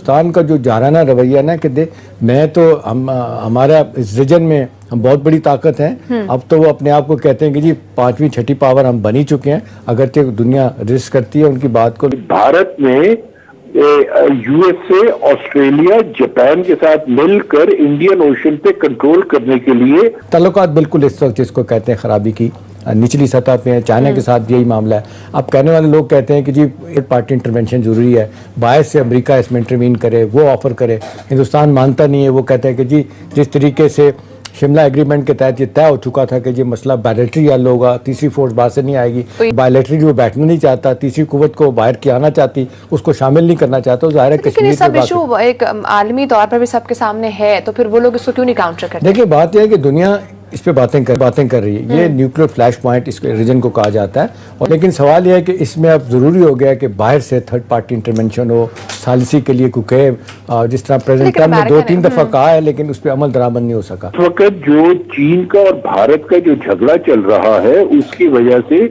پاکستان کا جو جارانہ رویہ نا کہ میں تو ہمارا اس ریجن میں ہم بہت بڑی طاقت ہیں، اب تو وہ اپنے آپ کو کہتے ہیں کہ جی 5ویں 6ٹھی پاور ہم بن ہی چکے ہیں، اگرچہ دنیا رسک کرتی ہے ان کی بات کو۔ بھارت میں U S A, Australia, Japan کے ساتھ مل کر انڈین اوشن پہ کنٹرول کرنے کے لیے تعلقات بالکل اس وقت جس کو کہتے ہیں خرابی کی نچلی سطح پہ ہیں۔ چائنا کے ساتھ یہی معاملہ ہے۔ اب کہنے والے لوگ کہتے ہیں کہ جی ایک پارٹی انٹرونشن ضروری ہے، باعث سے امریکہ اس میں انٹروین کرے، وہ آفر کرے۔ ہندوستان مانتا نہیں ہے، وہ کہتا ہے کہ جی جس طریقے سے شملہ ایگریمنٹ کے تحت یہ طے ہو چکا تھا کہ یہ مسئلہ بائیلیٹری حل ہوگا، تیسری فورس باہر سے نہیں آئے گی، بائیلیٹری جو بیٹھنا نہیں چاہتا، تیسری قوت کو باہر کی آنا چاہتی، اس کو شامل نہیں کرنا چاہتا، ظاہر ہے لیکن یہ سب ایشو ایک عالمی طور پر بھی سب کے سامنے ہے، تو پھر وہ لوگ اس کو کیوں نہیں کاؤنٹر کرتے؟ دیکھیں بات یہ ہے کہ دنیا اس پہ باتیں کر رہی ہے، یہ نیوکلیر فلیش پوائنٹ اس ریجن کو کہا جاتا ہے، اور لیکن سوال یہ ہے کہ اس میں اب ضروری ہو گیا کہ باہر سے تھرڈ پارٹی انٹرونشن ہو، ثالثی کے لیے کوئی کہے، جس طرح پریزیڈنٹ ٹرمپ نے 2-3 دفعہ کہا ہے لیکن اس پہ عمل درآمد نہیں ہو سکا۔ اس وقت جو چین کا اور بھارت کا جو جھگڑا چل رہا ہے اس کی وجہ سے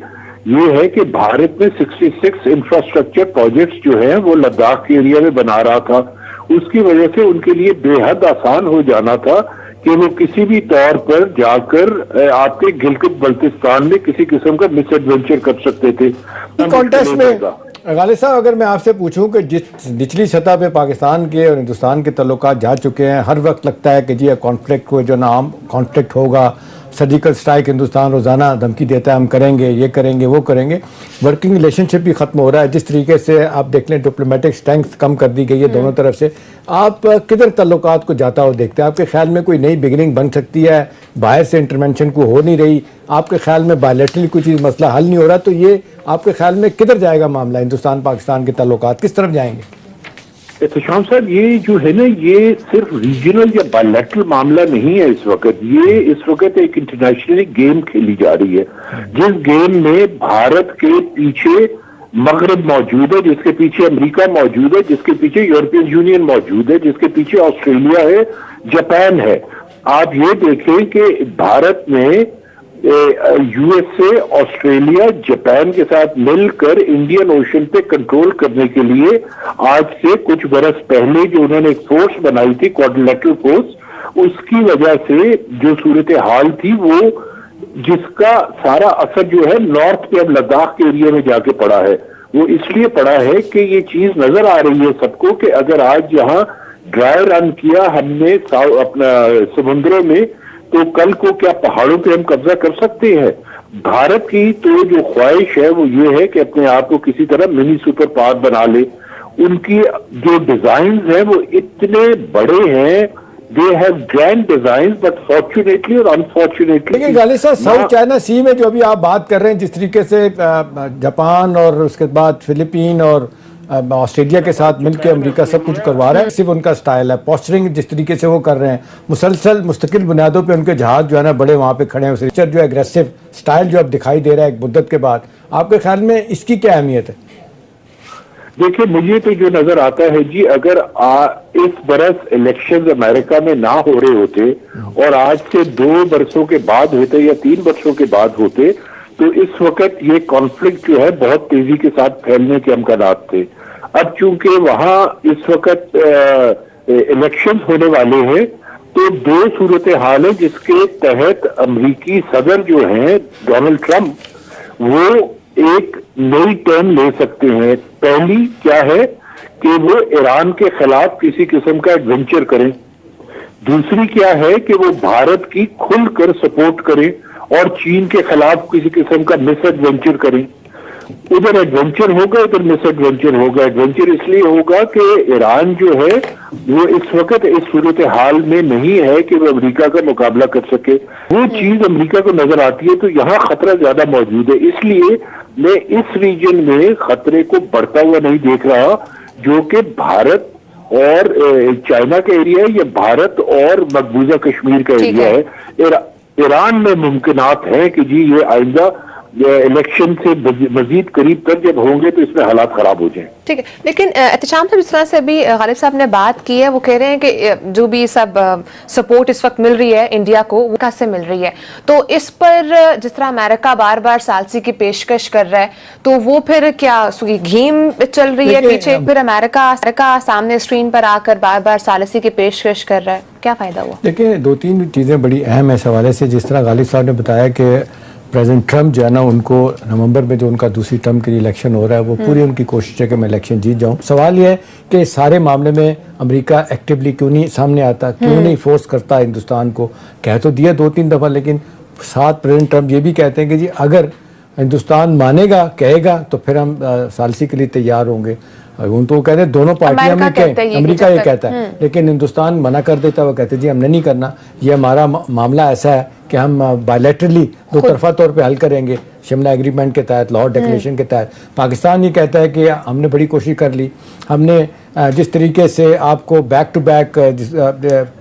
یہ ہے کہ بھارت میں 66 انفراسٹرکچر پروجیکٹس جو ہیں وہ لداخ کے ایریا میں بنا رہا تھا، اس کی وجہ سے ان کے لیے بے حد آسان ہو جانا تھا کہ وہ کسی بھی طور پر جا کر آپ کے گلگت بلتستان میں کسی قسم کا مس ایڈونچر کر سکتے تھے۔ کانٹیکسٹ میں غالب صاحب اگر میں آپ سے پوچھوں کہ جس نچلی سطح پہ پاکستان کے اور ہندوستان کے تعلقات جا چکے ہیں، ہر وقت لگتا ہے کہ جی کانفلکٹ کو جو نام کانفلکٹ ہوگا، سرجیکل سٹرائک ہندوستان روزانہ دھمکی دیتا ہے ہم کریں گے، یہ کریں گے، وہ کریں گے، ورکنگ ریلیشن شپ بھی ختم ہو رہا ہے، جس طریقے سے آپ دیکھ لیں ڈپلومیٹک اسٹرینگتھ کم کر دی گئی ہے دونوں طرف سے، آپ کدھر تعلقات کو جاتا ہو دیکھتے ہیں؟ آپ کے خیال میں کوئی نئی بگننگ بن سکتی ہے؟ باہر سے انٹرونشن کو ہو نہیں رہی، آپ کے خیال میں بائیلیٹرل کوئی چیز مسئلہ حل نہیں ہو رہا، تو یہ آپ کے خیال میں کدھر جائے گا معاملہ؟ ہندوستان پاکستان کے تعلقات کس طرف جائیں گے؟ احتشام صاحب یہ جو ہے نا یہ صرف ریجنل یا بائیلیٹرل معاملہ نہیں ہے اس وقت، یہ اس وقت ایک انٹرنیشنلی گیم کھیلی جا رہی ہے جس گیم میں بھارت کے پیچھے مغرب موجود ہے، جس کے پیچھے امریکہ موجود ہے، جس کے پیچھے یورپین یونین موجود ہے، جس کے پیچھے آسٹریلیا ہے، جاپان ہے۔ آپ یہ دیکھیں کہ بھارت میں U S A, Australia, Japan کے ساتھ مل کر انڈین اوشن پہ کنٹرول کرنے کے لیے آج سے کچھ برس پہلے جو انہوں نے ایک فورس بنائی تھی، کوارڈینیٹرل فورس، اس کی وجہ سے جو صورتحال تھی وہ جس کا سارا اثر جو ہے نارتھ پہ اب لداخ کے ایریا میں جا کے پڑا ہے، وہ اس لیے پڑا ہے کہ یہ چیز نظر آ رہی ہے سب کو کہ اگر آج یہاں ڈرائی رن کیا ہم نے اپنا سمندروں میں تو کل کو کیا پہاڑوں پہ ہم قبضہ کر سکتے ہیں؟ بھارت کی تو جو خواہش ہے وہ یہ ہے کہ اپنے آپ کو کسی طرح منی سپر پاور بنا لے۔ ان کی جو ڈیزائنز ہیں وہ اتنے بڑے ہیں، they have grand designs but fortunately اور unfortunately لیکن غالب صاحب ساؤتھ چائنا سی میں جو ابھی آپ بات کر رہے ہیں، جس طریقے سے جاپان اور اس کے بعد فلپین اور آسٹریلیا کے ساتھ مل کے امریکہ سب کچھ کروا رہا ہے، صرف ان کا سٹائل ہے، پوسچرنگ جس طریقے سے وہ کر رہے ہیں، مسلسل مستقل بنیادوں پہ ان کے جہاز جو ہے نا بڑے وہاں پہ کھڑے ہیں، جو ہے اگریسو سٹائل جو اب دکھائی دے رہا ہے ایک مدت کے بعد، آپ کے خیال میں اس کی کیا اہمیت ہے؟ دیکھیں مجھے تو جو نظر آتا ہے جی، اگر اس برس الیکشنز امریکہ میں نہ ہو رہے ہوتے اور آج سے 2 برسوں کے بعد ہوتے یا 3 برسوں کے بعد ہوتے تو اس وقت یہ کانفلکٹ جو ہے بہت تیزی کے ساتھ پھیلنے کے امکانات تھے۔ اب چونکہ وہاں اس وقت الیکشنز ہونے والے ہیں تو 2 صورتحال ہیں جس کے تحت امریکی صدر جو ہیں ڈونلڈ ٹرمپ وہ ایک نئی ٹرن لے سکتے ہیں۔ پہلی کیا ہے کہ وہ ایران کے خلاف کسی قسم کا ایڈونچر کریں، دوسری کیا ہے کہ وہ بھارت کی کھل کر سپورٹ کریں اور چین کے خلاف کسی قسم کا مس ایڈونچر کریں۔ ادھر ایڈونچر ہوگا، ادھر مس ایڈونچر ہوگا۔ ایڈونچر اس لیے ہوگا کہ ایران جو ہے وہ اس وقت اس صورتحال میں نہیں ہے کہ وہ امریکہ کا مقابلہ کر سکے، وہ چیز امریکہ کو نظر آتی ہے تو یہاں خطرہ زیادہ موجود ہے۔ اس لیے میں اس ریجن میں خطرے کو بڑھتا ہوا نہیں دیکھ رہا، جو کہ بھارت اور چائنا کا ایریا ہے یا بھارت اور مقبوضہ کشمیر کا ایریا ہے۔ ایران میں ممکنات ہیں کہ جی یہ آئندہ الیکشن سے مزید قریب تر جب ہوں گے تو اس میں حالات خراب ہو جائیں. ٹھیک ہے، لیکن احتشام صاحب جس طرح سے ابھی غالب صاحب نے بات کی ہے، وہ کہہ رہے ہیں کہ جو بھی سب سپورٹ اس وقت مل رہی ہے انڈیا کو، وہ کہاں سے مل رہی ہے؟ تو اس پر جس طرح امریکہ بار بار ثالثی کی پیشکش کر رہا ہے، تو وہ پھر کیا گیم چل رہی ہے پیچھے؟ پھر امریکہ سامنے اسکرین پر آ کر بار بار ثالثی کی پیشکش کر رہا ہے، کیا فائدہ ہوا؟ دیکھیں، دو تین چیزیں بڑی اہم ہے اس حوالے سے. جس طرح غالب صاحب نے بتایا کہ پریزیڈنٹ ٹرمپ جو ہے نا، ان کو نومبر میں جو ان کا دوسری ٹرم کے لیے الیکشن ہو رہا ہے، وہ پوری ان کی کوشش ہے کہ میں الیکشن جیت جاؤں. سوال یہ ہے کہ سارے معاملے میں امریکہ ایکٹیولی کیوں نہیں سامنے آتا، کیوں نہیں فورس کرتا ہندوستان کو؟ کہہ تو دیا 2-3 دفعہ، لیکن ساتھ پریزیڈنٹ ٹرمپ یہ بھی کہتے ہیں کہ جی اگر ہندوستان مانے گا، کہے گا، تو پھر ہم ثالثی کے لیے تیار ہوں گے. ان تو وہ کہتے ہیں دونوں پارٹیاں میں کہیں، امریکہ یہ کہتا ہے، لیکن ہندوستان منع کر دیتا ہے. وہ کہتے ہیں جی ہم نے نہیں کرنا، یہ ہمارا معاملہ ایسا ہے کہ ہم بائیلیٹرلی دو طرفہ طور پہ حل کریں گے، شملہ ایگریمنٹ کے تحت، لاہور ڈکلیریشن کے تحت. پاکستان یہ کہتا ہے کہ ہم نے بڑی کوشش کر لی، ہم نے جس طریقے سے آپ کو بیک ٹو بیک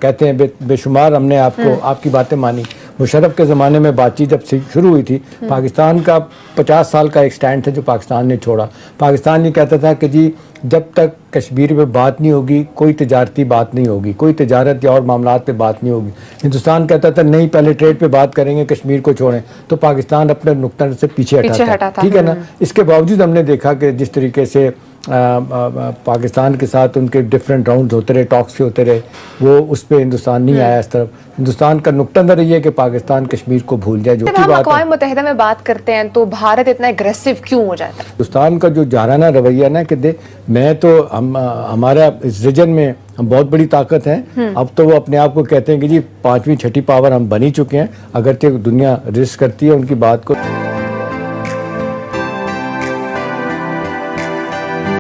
کہتے ہیں بے شمار ہم نے آپ کو آپ کی باتیں مانی. مشرف کے زمانے میں بات چیت جب شروع ہوئی تھی، پاکستان کا 50 سال کا ایک سٹینڈ تھا جو پاکستان نے چھوڑا. پاکستان یہ کہتا تھا کہ جی جب تک کشمیر پہ بات نہیں ہوگی، کوئی تجارتی بات نہیں ہوگی، کوئی تجارت یا اور معاملات پہ بات نہیں ہوگی. ہندوستان کہتا تھا نہیں، پہلے ٹریڈ پہ بات کریں گے، کشمیر کو چھوڑیں. تو پاکستان اپنے نقطہ سے پیچھے ہٹا تھا. ٹھیک ہے نا. اس کے باوجود ہم نے دیکھا کہ جس طریقے سے پاکستان کے ساتھ ان کے ڈفرینٹ راؤنڈ ہوتے رہے، ٹاکس ہوتے رہے، وہ اس پہ ہندوستان نہیں آیا اس طرف. ہندوستان کا نقطہ نظر یہ ہے کہ پاکستان کشمیر کو بھول جائے. جو جب ہم اقوام متحدہ میں بات کرتے ہیں تو بھارت اتنا اگریسو کیوں ہو جاتا ہے؟ ہندوستان کا جو جارحانہ رویہ نا کہ میں تو ہمارا اس ریجن میں ہم بہت بڑی طاقت ہیں. اب تو وہ اپنے آپ کو کہتے ہیں کہ جی 5ویں 6ٹھی پاور ہم بن ہی چکے ہیں، اگرچہ دنیا رجسٹ کرتی ہے ان کی بات کو.